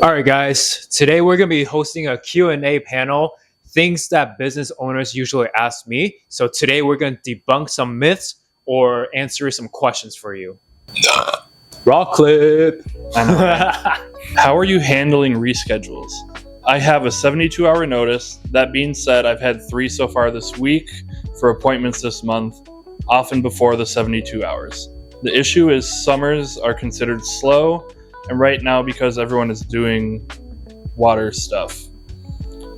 All right, guys. Today we're going to be hosting a Q&A panel, things that business owners usually ask me. So today we're going to debunk some myths or answer some questions for you. Raw clip. I know, right? How are you handling reschedules? I have a 72-hour notice. That being said, I've had 3 so far this week for appointments this month, often before the 72 hours. The issue is summers are considered slow, and right now because everyone is doing water stuff.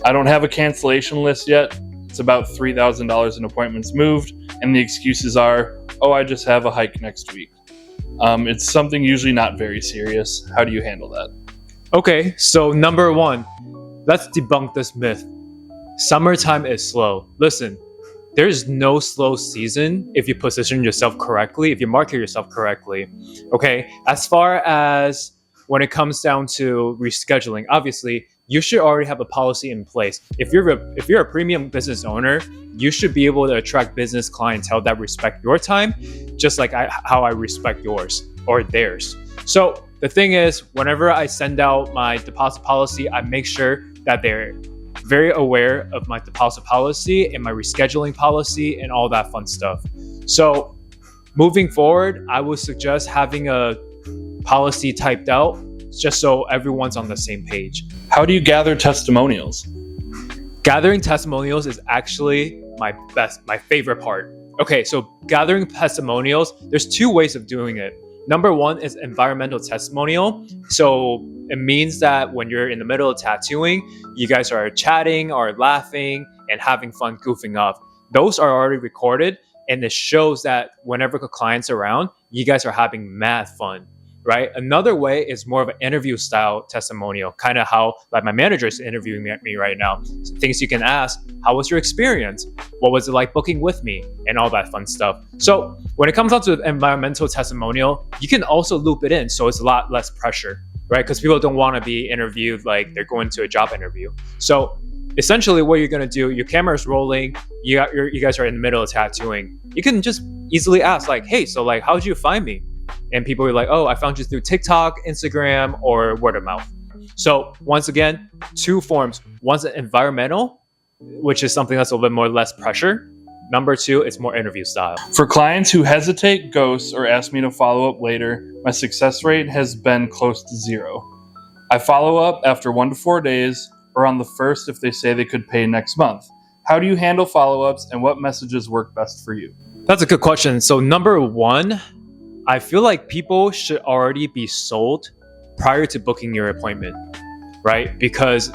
I don't have a cancellation list yet. It's about $3,000 in appointments moved, and the excuses are, oh, I just have a hike next week. It's something usually not very serious. How do you handle that? Okay, so number one, let's debunk this myth. Summertime is slow. Listen, there's no slow season if you position yourself correctly, if you market yourself correctly. Okay, as far as when it comes down to rescheduling, obviously you should already have a policy in place. If you're a premium business owner, you should be able to attract business clientele that respect your time, just like how I respect yours or theirs. So the thing is, whenever I send out my deposit policy, I make sure that they're very aware of my deposit policy and my rescheduling policy and all that fun stuff. So moving forward, I would suggest having a policy typed out just so everyone's on the same page. How do you gather testimonials? Gathering testimonials is actually my favorite part. Okay, so gathering testimonials, there's 2 ways of doing it. Number one is environmental testimonial. So it means that when you're in the middle of tattooing, you guys are chatting or laughing and having fun goofing off. Those are already recorded, and it shows that whenever the client's around, you guys are having mad fun, right? Another way is more of an interview style testimonial, kind of how like my manager is interviewing me right now. So things you can ask: how was your experience? What was it like booking with me? And all that fun stuff. So when it comes down to the environmental testimonial, you can also loop it in, so it's a lot less pressure, right? Because people don't want to be interviewed like they're going to a job interview. So essentially what you're going to do, your camera's rolling, you guys are in the middle of tattooing. You can just easily ask like, hey, so like, how did you find me? And people are like, oh, I found you through TikTok, Instagram, or word of mouth. So once again, 2 forms. One's environmental, which is something that's a little bit more less pressure. Number 2, it's more interview style. For clients who hesitate, ghost, or ask me to follow up later, my success rate has been close to 0. I follow up after 1 to 4 days, or on the 1st if they say they could pay next month. How do you handle follow-ups, and what messages work best for you? That's a good question. So number 1, I feel like people should already be sold prior to booking your appointment, right? Because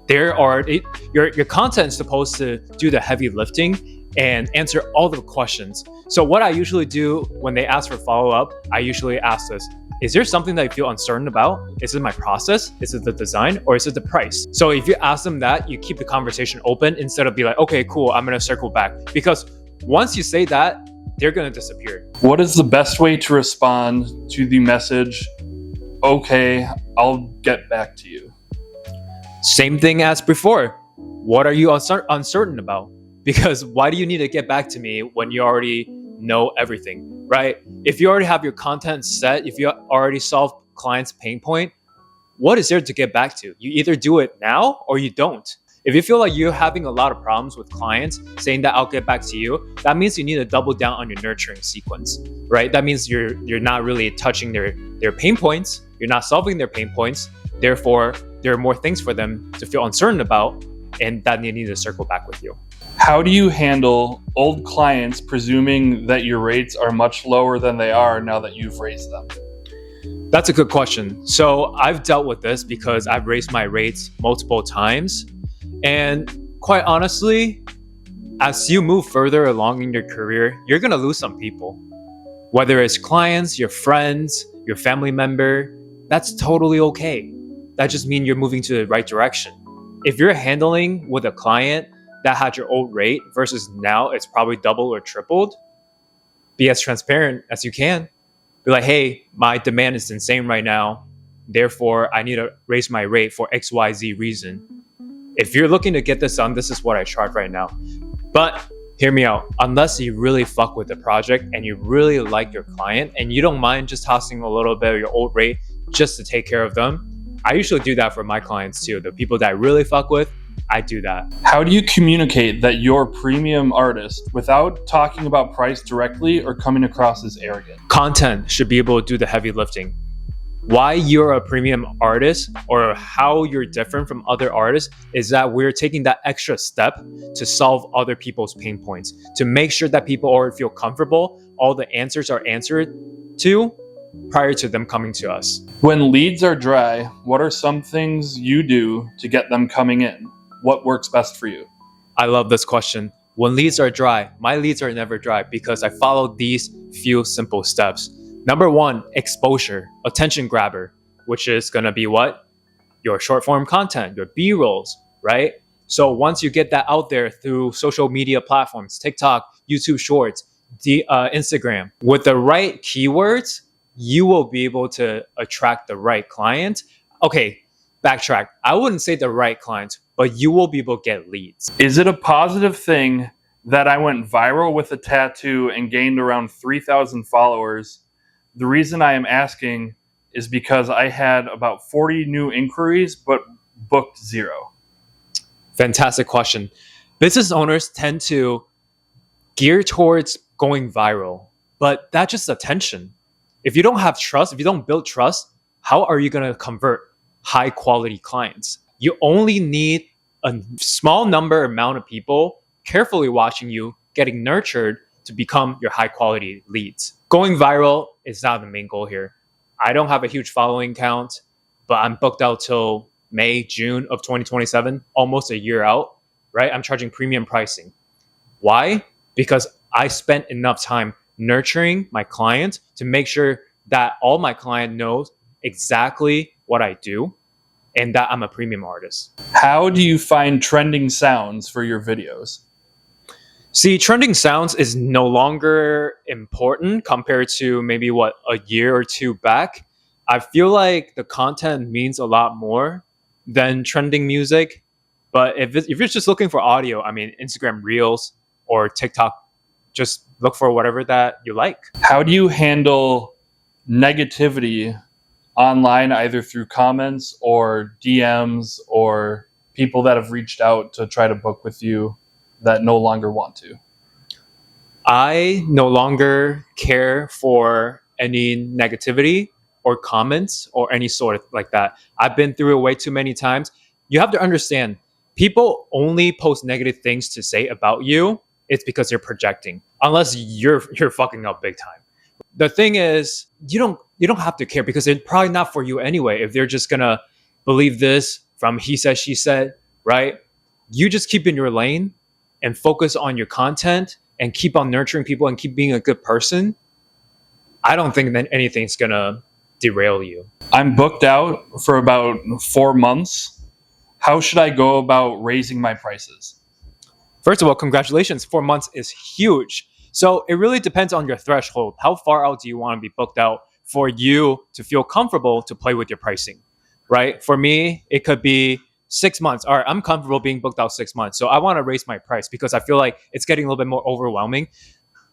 your content is supposed to do the heavy lifting and answer all the questions. So what I usually do when they ask for follow-up, I usually ask this: is there something that you feel uncertain about? Is it my process? Is it the design? Or is it the price? So if you ask them that, you keep the conversation open instead of be like, okay, cool, I'm gonna circle back. Because once you say that, they're gonna disappear. What is the best way to respond to the message, okay, I'll get back to you? Same thing as before. What are you uncertain about? Because why do you need to get back to me when you already know everything, right? If you already have your content set, if you already solved client's pain point, what is there to get back to? You either do it now or you don't. If you feel like you're having a lot of problems with clients saying that I'll get back to you, that means you need to double down on your nurturing sequence, right? That means you're not really touching their pain points. You're not solving their pain points. Therefore, there are more things for them to feel uncertain about, and that they need to circle back with you. How do you handle old clients presuming that your rates are much lower than they are now that you've raised them? That's a good question. So I've dealt with this because I've raised my rates multiple times. And quite honestly, as you move further along in your career, you're going to lose some people. Whether it's clients, your friends, your family member, that's totally okay. That just means you're moving to the right direction. If you're handling with a client that had your old rate versus now it's probably double or tripled, be as transparent as you can. Be like, hey, my demand is insane right now. Therefore, I need to raise my rate for XYZ reason. If you're looking to get this done, this is what I charge right now. But hear me out. Unless you really fuck with the project and you really like your client and you don't mind just tossing a little bit of your old rate just to take care of them, I usually do that for my clients too. The people that I really fuck with, I do that. How do you communicate that you're a premium artist without talking about price directly or coming across as arrogant? Content should be able to do the heavy lifting. Why you're a premium artist or how you're different from other artists is that we're taking that extra step to solve other people's pain points, to make sure that people already feel comfortable, all the answers are answered to prior to them coming to us. When leads are dry, what are some things you do to get them coming in? What works best for you? I love this question. When leads are dry, my leads are never dry because I follow these few simple steps. Number one, exposure, attention grabber, which is going to be what? Your short form content, your B-rolls, right? So once you get that out there through social media platforms, TikTok, YouTube Shorts, Instagram, with the right keywords, you will be able to attract the right client. Okay, backtrack. I wouldn't say the right client, but you will be able to get leads. Is it a positive thing that I went viral with a tattoo and gained around 3,000 followers? The reason I am asking is because I had about 40 new inquiries, but booked 0. Fantastic question. Business owners tend to gear towards going viral, but that's just attention. If you don't have trust, if you don't build trust, how are you going to convert high quality clients? You only need a small amount of people carefully watching you, getting nurtured to become your high quality leads. Going viral is not the main goal here. I don't have a huge following count, but I'm booked out till May, June of 2027, almost a year out, right? I'm charging premium pricing. Why? Because I spent enough time nurturing my client to make sure that all my client knows exactly what I do and that I'm a premium artist. How do you find trending sounds for your videos? See, trending sounds is no longer important compared to maybe a year or two back. I feel like the content means a lot more than trending music. But if you're just looking for audio, I mean, Instagram Reels or TikTok, just look for whatever that you like. How do you handle negativity online, either through comments or DMs or people that have reached out to try to book with you that no longer want to? I no longer care for any negativity or comments or any sort of like that. I've been through it way too many times. You have to understand, people only post negative things to say about you. It's because they're projecting, unless you're fucking up big time. The thing is, you don't have to care because it's probably not for you anyway. If they're just gonna believe this from he said, she said, right? You just keep in your lane and focus on your content and keep on nurturing people and keep being a good person. I don't think that anything's gonna derail you. I'm booked out for about 4 months. How should I go about raising my prices? First of all, congratulations. 4 months is huge. So it really depends on your threshold. How far out do you want to be booked out for you to feel comfortable to play with your pricing, right? For me, it could be 6 months. All right, I'm comfortable being booked out 6 months. So I want to raise my price because I feel like it's getting a little bit more overwhelming.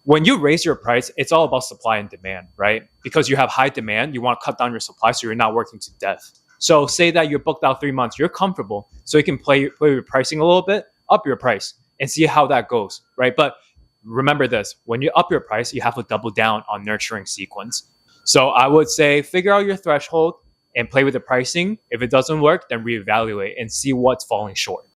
When you raise your price, it's all about supply and demand, right? Because you have high demand, you want to cut down your supply so you're not working to death. So say that you're booked out 3 months, you're comfortable. So you can play with pricing a little bit, up your price and see how that goes, right? But remember this, when you up your price, you have to double down on nurturing sequence. So I would say figure out your threshold and play with the pricing. If it doesn't work, then reevaluate and see what's falling short.